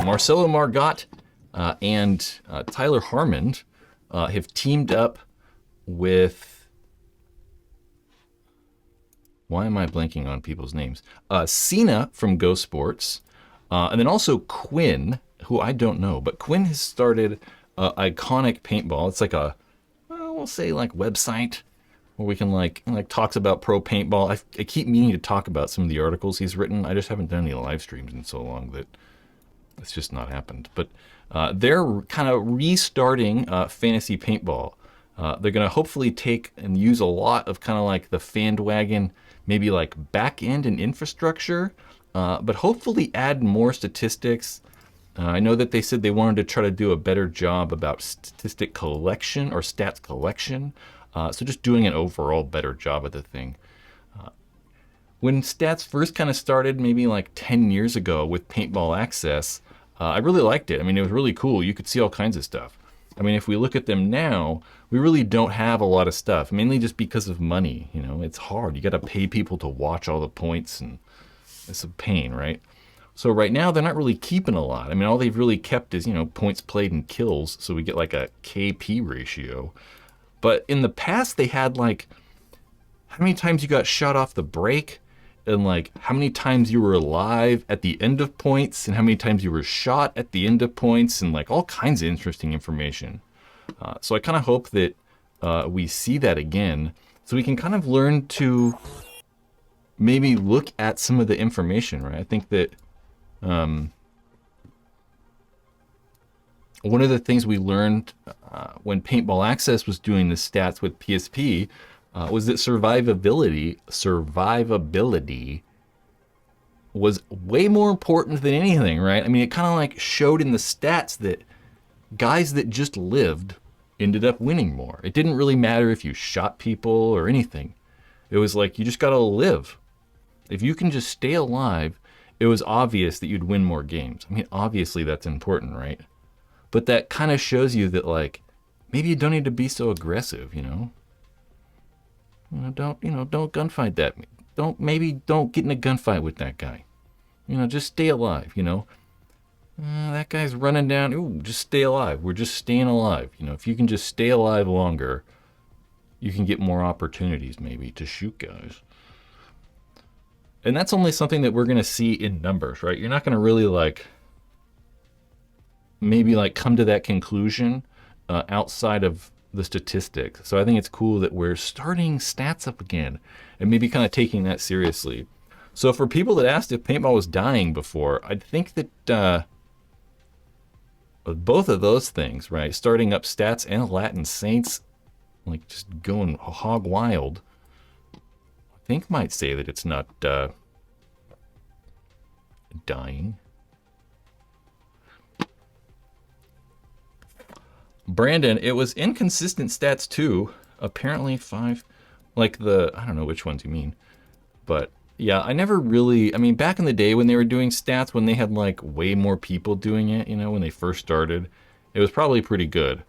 Marcelo Margot and Tyler Harmon have teamed up with, why am I blanking on people's names? Cena from Go Sports, and then also Quinn, who I don't know, but Quinn has started Iconic Paintball. It's like a, we'll say like website where we can like talks about pro paintball. I keep meaning to talk about some of the articles he's written. I just haven't done any live streams in so long that it's just not happened. But they're kind of restarting fantasy paintball. They're going to hopefully take and use a lot of kind of like the Fandwagon, maybe like back end and infrastructure, but hopefully add more statistics. I know that they said they wanted to try to do a better job about statistic collection or stats collection. So just doing an overall better job of the thing. When stats first kind of started, maybe like 10 years ago with Paintball Access, I really liked it. I mean, it was really cool. You could see all kinds of stuff. I mean, if we look at them now, we really don't have a lot of stuff, mainly just because of money. You know, it's hard. You got to pay people to watch all the points, and it's a pain, right? So right now, they're not really keeping a lot. I mean, all they've really kept is, you know, points played and kills, so we get like a KP ratio. But in the past, they had like how many times you got shot off the break, and like how many times you were alive at the end of points, and how many times you were shot at the end of points, and like all kinds of interesting information. So I kind of hope that we see that again, so we can kind of learn to maybe look at some of the information, right? I think that one of the things we learned when Paintball Access was doing the stats with PSP was that survivability was way more important than anything, right? I mean, it kind of like showed in the stats that guys that just lived ended up winning more. It didn't really matter if you shot people or anything. It was like, you just got to live. If you can just stay alive, it was obvious that you'd win more games. I mean, obviously that's important, right? But that kind of shows you that, like, maybe you don't need to be so aggressive, you know? Don't gunfight that. Don't get in a gunfight with that guy. You know, just stay alive, you know? That guy's running down. Ooh, just stay alive. We're just staying alive. You know, if you can just stay alive longer, you can get more opportunities maybe to shoot guys. And that's only something that we're going to see in numbers, right? You're not going to really maybe come to that conclusion outside of the statistics. So I think it's cool that we're starting stats up again and maybe kind of taking that seriously. So for people that asked if paintball was dying before, I think that both of those things, right? Starting up stats and Latin Saints, like just going hog wild, I think might say that it's not dying. Brandon, it was inconsistent stats too. Apparently 5, I don't know which ones you mean. But yeah, I never really, I mean, back in the day when they were doing stats, when they had like way more people doing it, you know, when they first started, it was probably pretty good.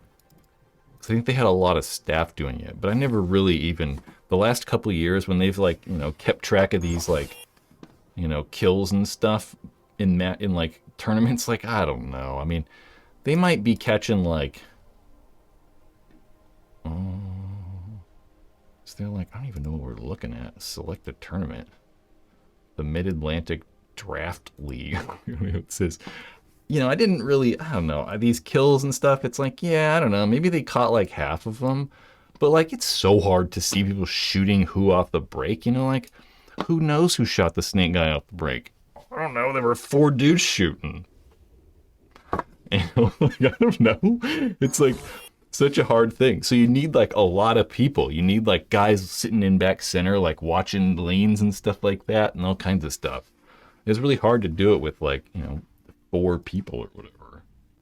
I think they had a lot of staff doing it, but I never really even, the last couple of years when they've kept track of these kills and stuff in tournaments, I don't know. I mean, they might be catching is there I don't even know what we're looking at. Select a tournament. The Mid-Atlantic Draft League. It says, I didn't really, I don't know, these kills and stuff, it's yeah, I don't know, maybe they caught half of them, but it's so hard to see people shooting who off the break, who knows who shot the snake guy off the break? I don't know, there were 4 dudes shooting. I don't know, it's such a hard thing. So you need a lot of people. You need guys sitting in back center, watching lanes and stuff like that and all kinds of stuff. It's really hard to do it with 4 people or whatever.